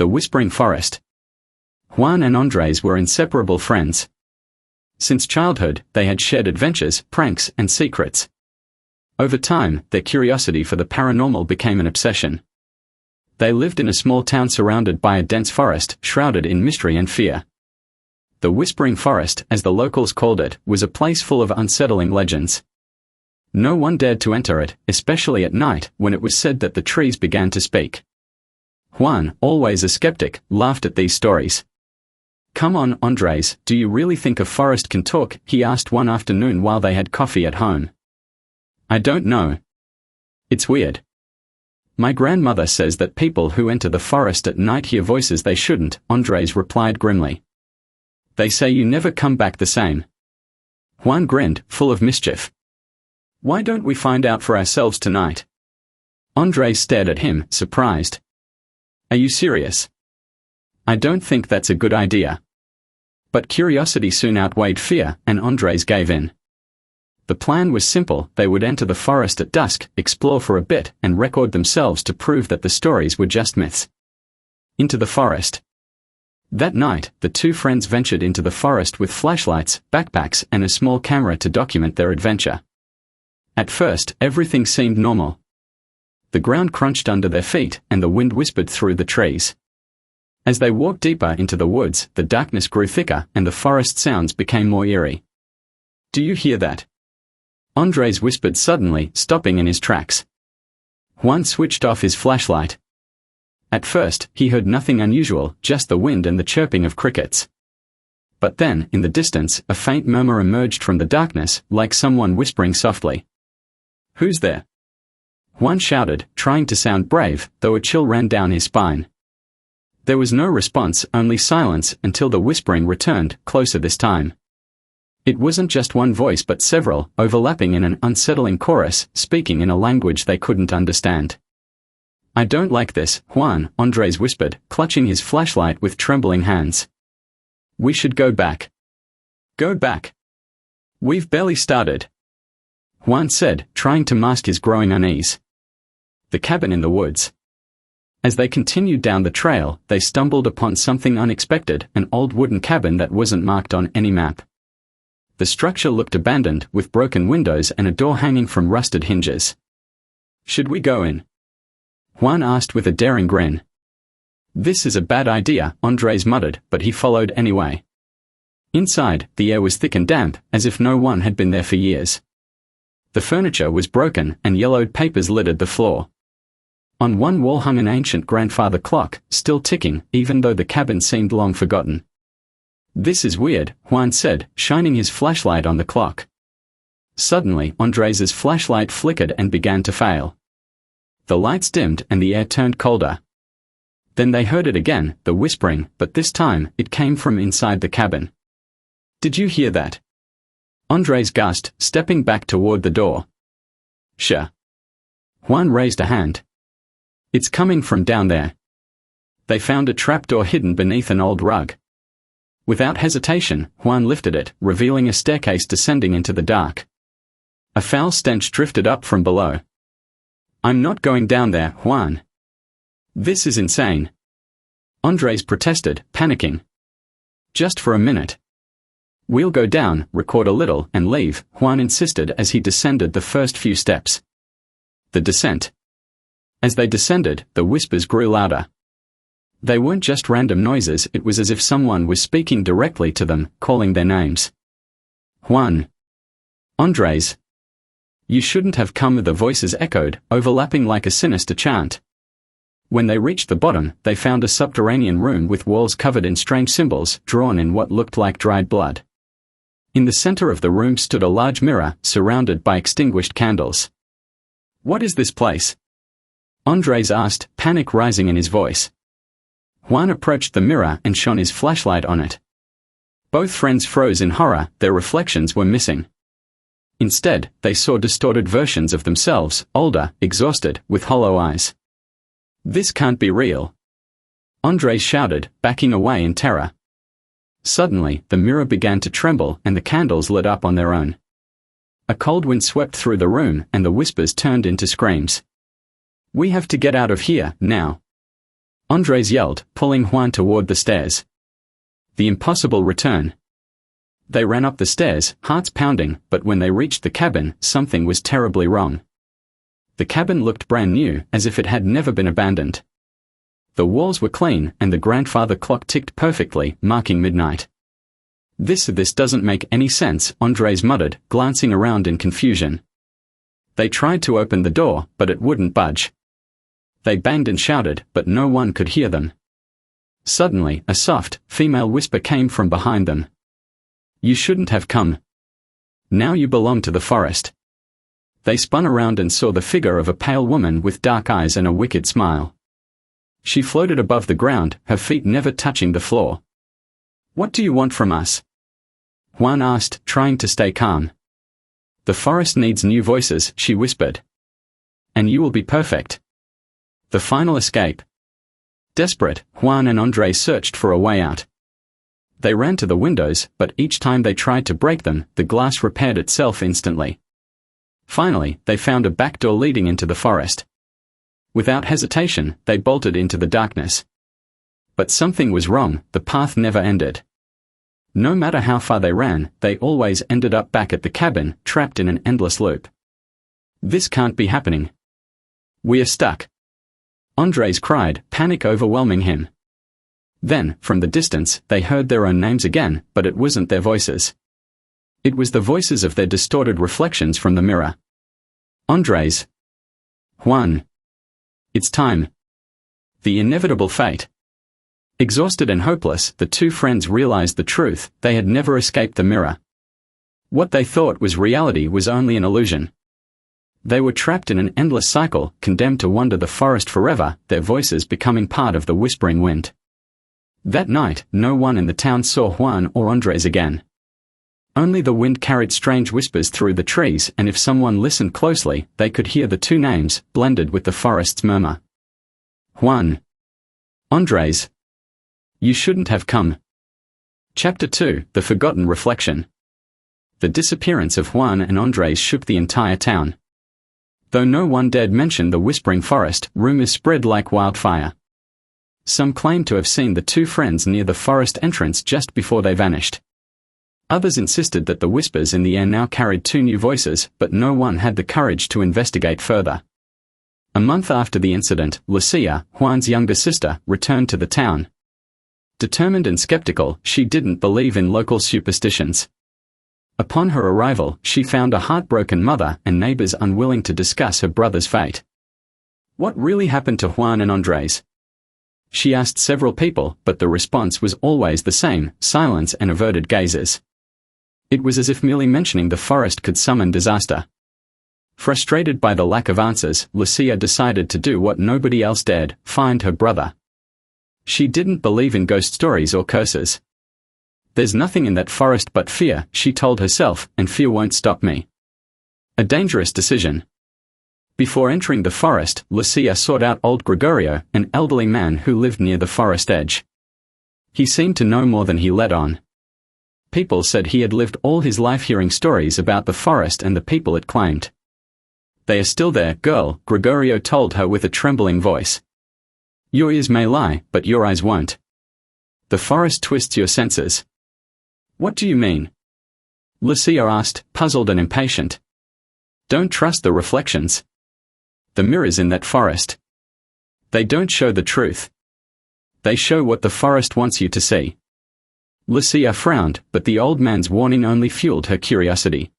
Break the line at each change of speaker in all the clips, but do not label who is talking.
The Whispering Forest. Juan and Andres were inseparable friends. Since childhood, they had shared adventures, pranks, and secrets. Over time, their curiosity for the paranormal became an obsession. They lived in a small town surrounded by a dense forest, shrouded in mystery and fear. The Whispering Forest, as the locals called it, was a place full of unsettling legends. No one dared to enter it, especially at night, when it was said that the trees began to speak. Juan, always a skeptic, laughed at these stories. "Come on, Andres, do you really think a forest can talk?" he asked one afternoon while they had coffee at home. "I don't know. It's weird. My grandmother says that people who enter the forest at night hear voices they shouldn't," Andres replied grimly. "They say you never come back the same." Juan grinned, full of mischief. "Why don't we find out for ourselves tonight?" Andres stared at him, surprised. "Are you serious?" "I don't think that's a good idea." But curiosity soon outweighed fear, and Andres gave in. The plan was simple: they would enter the forest at dusk, explore for a bit, and record themselves to prove that the stories were just myths. Into the forest. That night, the two friends ventured into the forest with flashlights, backpacks, and a small camera to document their adventure. At first, everything seemed normal. The ground crunched under their feet, and the wind whispered through the trees. As they walked deeper into the woods, the darkness grew thicker, and the forest sounds became more eerie. "Do you hear that?" Andres whispered suddenly, stopping in his tracks. Juan switched off his flashlight. At first, he heard nothing unusual, just the wind and the chirping of crickets. But then, in the distance, a faint murmur emerged from the darkness, like someone whispering softly. "Who's there?" Juan shouted, trying to sound brave, though a chill ran down his spine. There was no response, only silence, until the whispering returned, closer this time. It wasn't just one voice but several, overlapping in an unsettling chorus, speaking in a language they couldn't understand. "I don't like this, Juan," Andres whispered, clutching his flashlight with trembling hands. "We should go back." "Go back? We've barely started," Juan said, trying to mask his growing unease. The cabin in the woods. As they continued down the trail, they stumbled upon something unexpected: an old wooden cabin that wasn't marked on any map. The structure looked abandoned, with broken windows and a door hanging from rusted hinges. "Should we go in?" Juan asked with a daring grin. "This is a bad idea," Andres muttered, but he followed anyway. Inside, the air was thick and damp, as if no one had been there for years. The furniture was broken, and yellowed papers littered the floor. On one wall hung an ancient grandfather clock, still ticking, even though the cabin seemed long forgotten. "This is weird," Juan said, shining his flashlight on the clock. Suddenly, Andres's flashlight flickered and began to fail. The lights dimmed and the air turned colder. Then they heard it again, the whispering, but this time, it came from inside the cabin. "Did you hear that?" Andres gasped, stepping back toward the door. "Sure." Juan raised a hand. "It's coming from down there." They found a trapdoor hidden beneath an old rug. Without hesitation, Juan lifted it, revealing a staircase descending into the dark. A foul stench drifted up from below. "I'm not going down there, Juan. This is insane." Andres protested, panicking. "Just for a minute. We'll go down, record a little, and leave," Juan insisted as he descended the first few steps. The descent. As they descended, the whispers grew louder. They weren't just random noises, it was as if someone was speaking directly to them, calling their names. "Juan. Andres. You shouldn't have come," the voices echoed, overlapping like a sinister chant. When they reached the bottom, they found a subterranean room with walls covered in strange symbols, drawn in what looked like dried blood. In the center of the room stood a large mirror, surrounded by extinguished candles. "What is this place?" Andres asked, panic rising in his voice. Juan approached the mirror and shone his flashlight on it. Both friends froze in horror, their reflections were missing. Instead, they saw distorted versions of themselves, older, exhausted, with hollow eyes. "This can't be real," Andres shouted, backing away in terror. Suddenly, the mirror began to tremble and the candles lit up on their own. A cold wind swept through the room and the whispers turned into screams. "We have to get out of here, now." Andres yelled, pulling Juan toward the stairs. The impossible return. They ran up the stairs, hearts pounding, but when they reached the cabin, something was terribly wrong. The cabin looked brand new, as if it had never been abandoned. The walls were clean, and the grandfather clock ticked perfectly, marking midnight. This doesn't make any sense, Andres muttered, glancing around in confusion. They tried to open the door, but it wouldn't budge. They banged and shouted, but no one could hear them. Suddenly, a soft, female whisper came from behind them. You shouldn't have come. Now you belong to the forest. They spun around and saw the figure of a pale woman with dark eyes and a wicked smile. She floated above the ground, her feet never touching the floor. What do you want from us? Juan asked, trying to stay calm. The forest needs new voices, she whispered. And you will be perfect. The final escape. Desperate, Juan and Andres searched for a way out. They ran to the windows, but each time they tried to break them, the glass repaired itself instantly. Finally, they found a back door leading into the forest. Without hesitation, they bolted into the darkness. But something was wrong, the path never ended. No matter how far they ran, they always ended up back at the cabin, trapped in an endless loop. This can't be happening. We are stuck. Andres cried, panic overwhelming him. Then, from the distance, they heard their own names again, but it wasn't their voices. It was the voices of their distorted reflections from the mirror. Andres. Juan. It's time. The inevitable fate. Exhausted and hopeless, the two friends realized the truth, they had never escaped the mirror. What they thought was reality was only an illusion. They were trapped in an endless cycle, condemned to wander the forest forever, their voices becoming part of the whispering wind. That night, no one in the town saw Juan or Andres again. Only the wind carried strange whispers through the trees, and if someone listened closely, they could hear the two names, blended with the forest's murmur. Juan. Andres. You shouldn't have come. Chapter 2, The Forgotten Reflection. The disappearance of Juan and Andres shook the entire town. Though no one dared mention the whispering forest, rumors spread like wildfire. Some claimed to have seen the two friends near the forest entrance just before they vanished. Others insisted that the whispers in the air now carried two new voices, but no one had the courage to investigate further. A month after the incident, Lucia, Juan's younger sister, returned to the town. Determined and skeptical, she didn't believe in local superstitions. Upon her arrival, she found a heartbroken mother and neighbors unwilling to discuss her brother's fate. What really happened to Juan and Andres? She asked several people, but the response was always the same, silence and averted gazes. It was as if merely mentioning the forest could summon disaster. Frustrated by the lack of answers, Lucia decided to do what nobody else dared, find her brother. She didn't believe in ghost stories or curses. There's nothing in that forest but fear, she told herself, and fear won't stop me. A dangerous decision. Before entering the forest, Lucia sought out old Gregorio, an elderly man who lived near the forest edge. He seemed to know more than he let on. People said he had lived all his life hearing stories about the forest and the people it claimed. They are still there, girl, Gregorio told her with a trembling voice. Your ears may lie, but your eyes won't. The forest twists your senses. What do you mean? Lucia asked, puzzled and impatient. Don't trust the reflections. The mirrors in that forest. They don't show the truth. They show what the forest wants you to see. Lucia frowned, but the old man's warning only fueled her curiosity.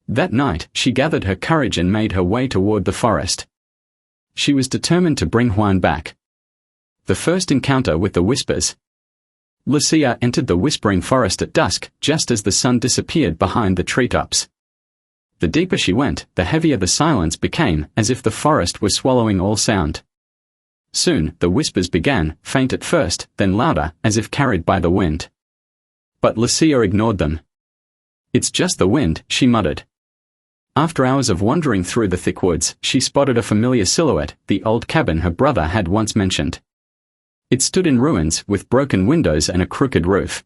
That night, she gathered her courage and made her way toward the forest. She was determined to bring Juan back. The first encounter with the whispers. Lucia entered the whispering forest at dusk, just as the sun disappeared behind the treetops. The deeper she went, the heavier the silence became, as if the forest was swallowing all sound. Soon, the whispers began, faint at first, then louder, as if carried by the wind. But Lucia ignored them. It's just the wind, she muttered. After hours of wandering through the thick woods, she spotted a familiar silhouette, the old cabin her brother had once mentioned. It stood in ruins, with broken windows and a crooked roof.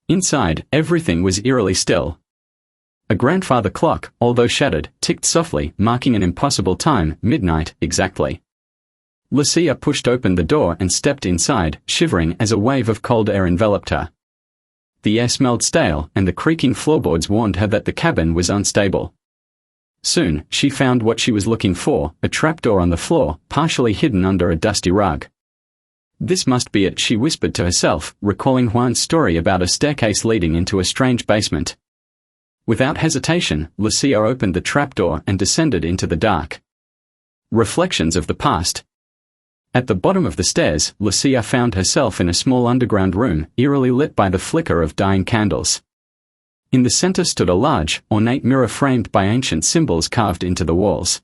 Inside, everything was eerily still. A grandfather clock, although shattered, ticked softly, marking an impossible time, midnight, exactly. Lucia pushed open the door and stepped inside, shivering as a wave of cold air enveloped her. The air smelled stale, and the creaking floorboards warned her that the cabin was unstable. Soon, she found what she was looking for, a trapdoor on the floor, partially hidden under a dusty rug. This must be it, she whispered to herself, recalling Juan's story about a staircase leading into a strange basement. Without hesitation, Lucia opened the trapdoor and descended into the dark. Reflections of the past. At the bottom of the stairs, Lucia found herself in a small underground room, eerily lit by the flicker of dying candles. In the center stood a large, ornate mirror framed by ancient symbols carved into the walls.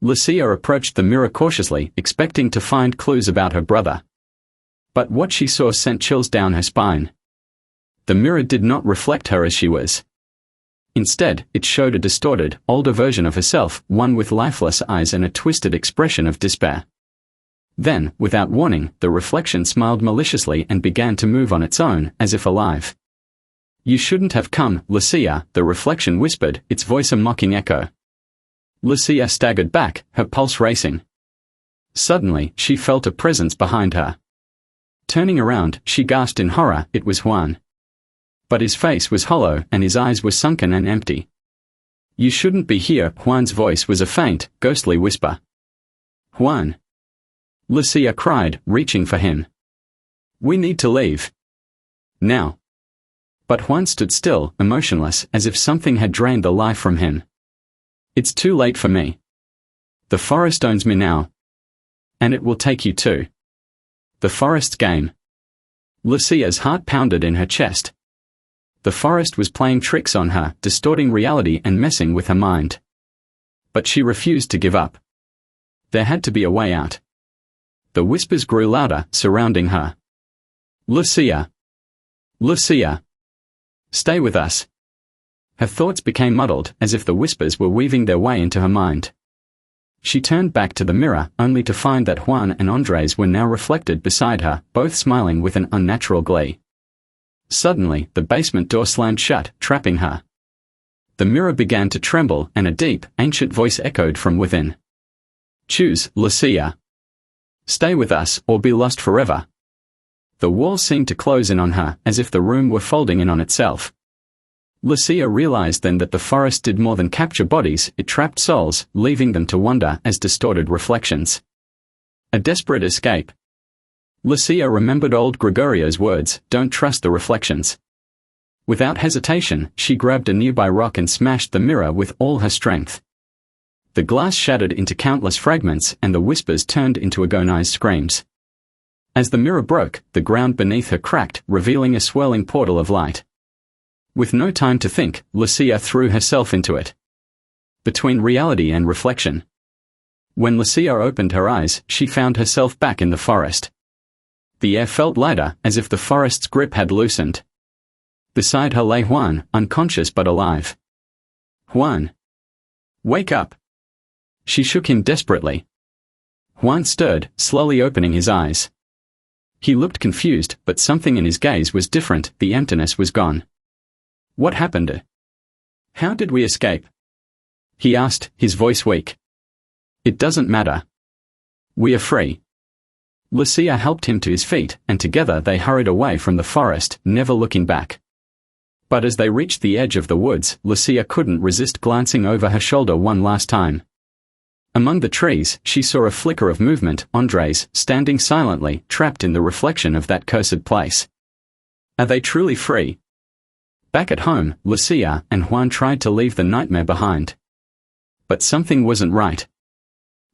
Lucia approached the mirror cautiously, expecting to find clues about her brother. But what she saw sent chills down her spine. The mirror did not reflect her as she was. Instead, it showed a distorted, older version of herself, one with lifeless eyes and a twisted expression of despair. Then, without warning, the reflection smiled maliciously and began to move on its own, as if alive. "You shouldn't have come, Lucia," the reflection whispered, its voice a mocking echo. Lucia staggered back, her pulse racing. Suddenly, she felt a presence behind her. Turning around, she gasped in horror. It was Juan. But his face was hollow, and his eyes were sunken and empty. "You shouldn't be here," Juan's voice was a faint, ghostly whisper. "Juan!" Lucia cried, reaching for him. "We need to leave. Now." But Juan stood still, emotionless, as if something had drained the life from him. "It's too late for me. The forest owns me now. And it will take you too. The forest's game." Lucia's heart pounded in her chest. The forest was playing tricks on her, distorting reality and messing with her mind. But she refused to give up. There had to be a way out. The whispers grew louder, surrounding her. "Lucia! Lucia! Stay with us." Her thoughts became muddled, as if the whispers were weaving their way into her mind. She turned back to the mirror, only to find that Juan and Andres were now reflected beside her, both smiling with an unnatural glee. Suddenly, the basement door slammed shut, trapping her. The mirror began to tremble, and a deep, ancient voice echoed from within. "Choose, Lucia. Stay with us, or be lost forever." The walls seemed to close in on her, as if the room were folding in on itself. Lucia realized then that the forest did more than capture bodies, it trapped souls, leaving them to wander as distorted reflections. A desperate escape. Lucia remembered old Gregorio's words, "Don't trust the reflections." Without hesitation, she grabbed a nearby rock and smashed the mirror with all her strength. The glass shattered into countless fragments, and the whispers turned into agonized screams. As the mirror broke, the ground beneath her cracked, revealing a swirling portal of light. With no time to think, Lucia threw herself into it. Between reality and reflection. When Lucia opened her eyes, she found herself back in the forest. The air felt lighter, as if the forest's grip had loosened. Beside her lay Juan, unconscious but alive. "Juan! Wake up!" She shook him desperately. Juan stirred, slowly opening his eyes. He looked confused, but something in his gaze was different, the emptiness was gone. "What happened? How did we escape?" he asked, his voice weak. "It doesn't matter. We are free." Lucia helped him to his feet, and together they hurried away from the forest, never looking back. But as they reached the edge of the woods, Lucia couldn't resist glancing over her shoulder one last time. Among the trees, she saw a flicker of movement, Andres, standing silently, trapped in the reflection of that cursed place. Are they truly free? Back at home, Lucia and Juan tried to leave the nightmare behind. But something wasn't right.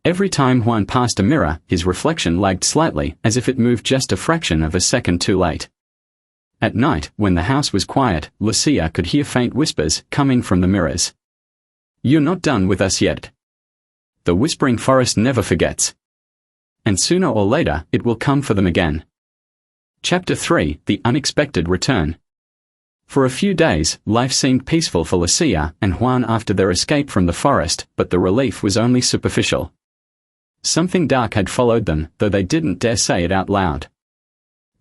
Every time Juan passed a mirror, his reflection lagged slightly, as if it moved just a fraction of a second too late. At night, when the house was quiet, Lucia could hear faint whispers coming from the mirrors. "You're not done with us yet. The whispering forest never forgets. And sooner or later, it will come for them again." Chapter 3: The Unexpected Return. For a few days, life seemed peaceful for Lucia and Juan after their escape from the forest, but the relief was only superficial. Something dark had followed them, though they didn't dare say it out loud.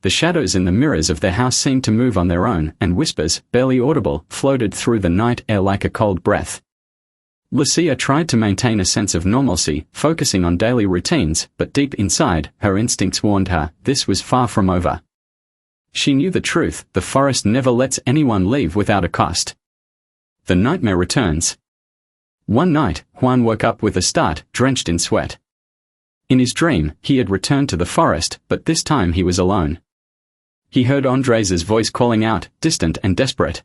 The shadows in the mirrors of their house seemed to move on their own, and whispers, barely audible, floated through the night air like a cold breath. Lucia tried to maintain a sense of normalcy, focusing on daily routines, but deep inside, her instincts warned her, this was far from over. She knew the truth, the forest never lets anyone leave without a cost. The nightmare returns. One night, Juan woke up with a start, drenched in sweat. In his dream, he had returned to the forest, but this time he was alone. He heard Andres' voice calling out, distant and desperate.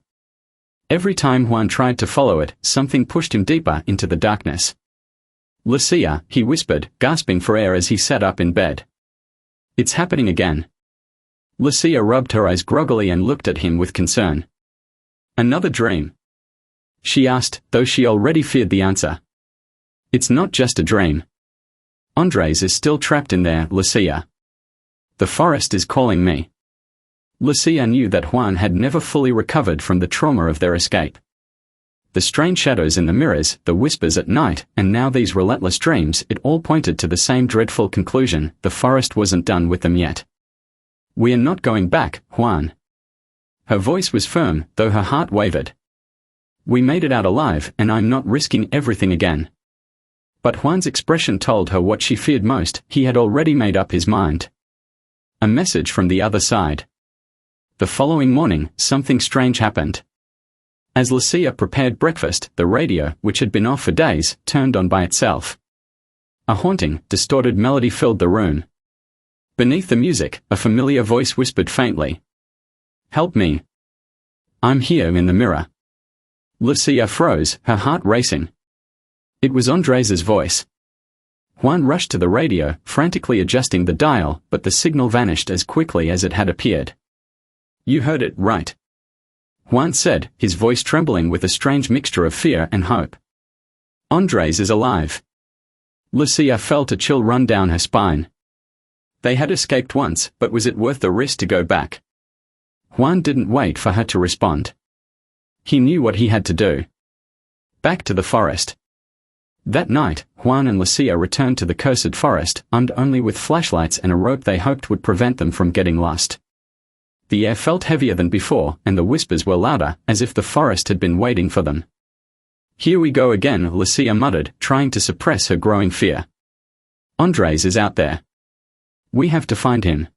Every time Juan tried to follow it, something pushed him deeper into the darkness. Lucia, he whispered, gasping for air as he sat up in bed. It's happening again. Lucia rubbed her eyes groggily and looked at him with concern. Another dream? She asked, though she already feared the answer. It's not just a dream. Andres is still trapped in there, Lucia. The forest is calling me. Lucia knew that Juan had never fully recovered from the trauma of their escape. The strange shadows in the mirrors, the whispers at night, and now these relentless dreams, it all pointed to the same dreadful conclusion, the forest wasn't done with them yet. We are not going back, Juan. Her voice was firm, though her heart wavered. We made it out alive, and I'm not risking everything again. But Juan's expression told her what she feared most, he had already made up his mind. A message from the other side. The following morning, something strange happened. As Lucia prepared breakfast, the radio, which had been off for days, turned on by itself. A haunting, distorted melody filled the room. Beneath the music, a familiar voice whispered faintly. Help me. I'm here in the mirror. Lucia froze, her heart racing. It was Andres' voice. Juan rushed to the radio, frantically adjusting the dial, but the signal vanished as quickly as it had appeared. You heard it right. Juan said, his voice trembling with a strange mixture of fear and hope. Andres is alive. Lucia felt a chill run down her spine. They had escaped once, but was it worth the risk to go back? Juan didn't wait for her to respond. He knew what he had to do. Back to the forest. That night, Juan and Lucia returned to the cursed forest, armed only with flashlights and a rope they hoped would prevent them from getting lost. The air felt heavier than before, and the whispers were louder, as if the forest had been waiting for them. Here we go again, Lucia muttered, trying to suppress her growing fear. Andres is out there. We have to find him.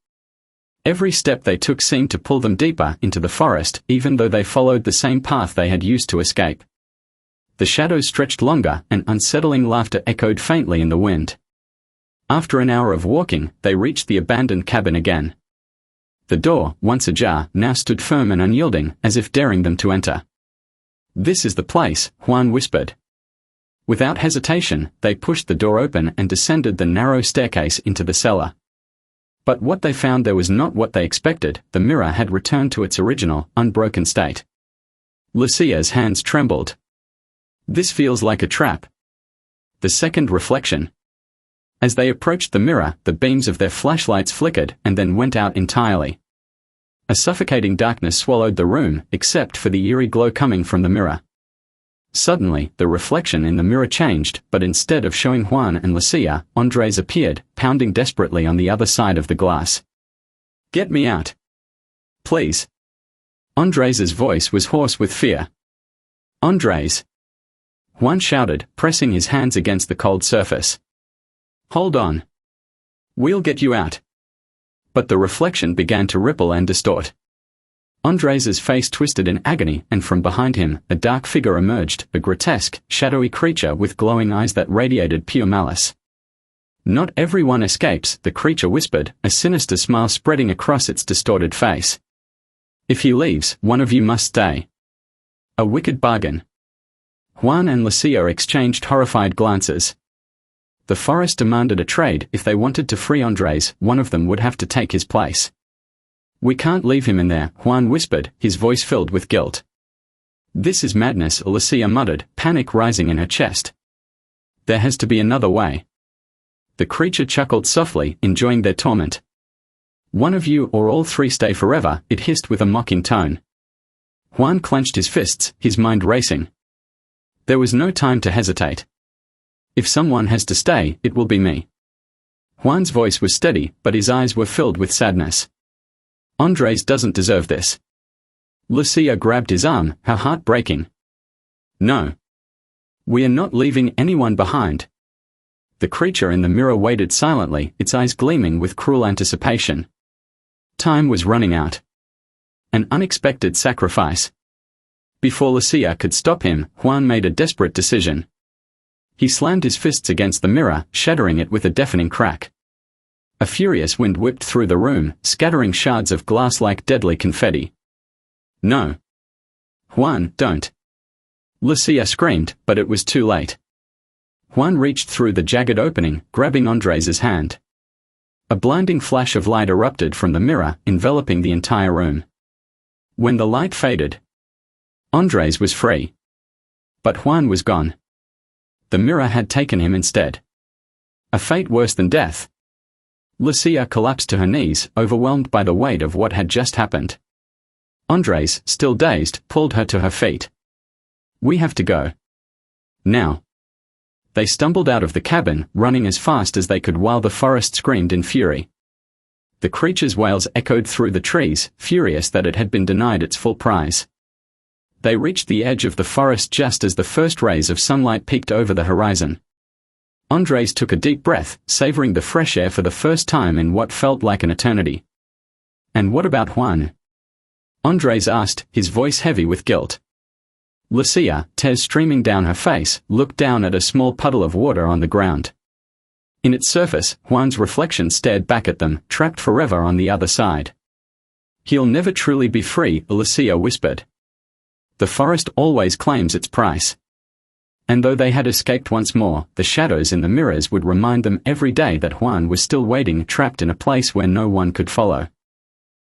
Every step they took seemed to pull them deeper into the forest, even though they followed the same path they had used to escape. The shadows stretched longer, and unsettling laughter echoed faintly in the wind. After an hour of walking, they reached the abandoned cabin again. The door, once ajar, now stood firm and unyielding, as if daring them to enter. This is the place, Juan whispered. Without hesitation, they pushed the door open and descended the narrow staircase into the cellar. But what they found there was not what they expected. The mirror had returned to its original, unbroken state. Lucia's hands trembled. This feels like a trap. The second reflection. As they approached the mirror, the beams of their flashlights flickered and then went out entirely. A suffocating darkness swallowed the room, except for the eerie glow coming from the mirror. Suddenly, the reflection in the mirror changed, but instead of showing Juan and Lucia, Andres appeared, pounding desperately on the other side of the glass. Get me out. Please. Andres' voice was hoarse with fear. Andres. Juan shouted, pressing his hands against the cold surface. Hold on. We'll get you out. But the reflection began to ripple and distort. Andres' face twisted in agony, and from behind him, a dark figure emerged, a grotesque, shadowy creature with glowing eyes that radiated pure malice. Not everyone escapes, the creature whispered, a sinister smile spreading across its distorted face. If he leaves, one of you must stay. A wicked bargain. Juan and Lucia exchanged horrified glances. The forest demanded a trade. If they wanted to free Andres, one of them would have to take his place. We can't leave him in there, Juan whispered, his voice filled with guilt. This is madness, Lucia muttered, panic rising in her chest. There has to be another way. The creature chuckled softly, enjoying their torment. One of you or all three stay forever, it hissed with a mocking tone. Juan clenched his fists, his mind racing. There was no time to hesitate. If someone has to stay, it will be me. Juan's voice was steady, but his eyes were filled with sadness. Andres doesn't deserve this. Lucia grabbed his arm, her heart breaking. No. We are not leaving anyone behind. The creature in the mirror waited silently, its eyes gleaming with cruel anticipation. Time was running out. An unexpected sacrifice. Before Lucia could stop him, Juan made a desperate decision. He slammed his fists against the mirror, shattering it with a deafening crack. A furious wind whipped through the room, scattering shards of glass like deadly confetti. No. Juan, don't. Lucia screamed, but it was too late. Juan reached through the jagged opening, grabbing Andres' hand. A blinding flash of light erupted from the mirror, enveloping the entire room. When the light faded, Andres was free. But Juan was gone. The mirror had taken him instead. A fate worse than death. Lucia collapsed to her knees, overwhelmed by the weight of what had just happened. Andres, still dazed, pulled her to her feet. We have to go. Now. They stumbled out of the cabin, running as fast as they could while the forest screamed in fury. The creature's wails echoed through the trees, furious that it had been denied its full prize. They reached the edge of the forest just as the first rays of sunlight peeked over the horizon. Andres took a deep breath, savoring the fresh air for the first time in what felt like an eternity. And what about Juan? Andres asked, his voice heavy with guilt. Lucia, tears streaming down her face, looked down at a small puddle of water on the ground. In its surface, Juan's reflection stared back at them, trapped forever on the other side. He'll never truly be free, Lucia whispered. The forest always claims its price. And though they had escaped once more, the shadows in the mirrors would remind them every day that Juan was still waiting, trapped in a place where no one could follow.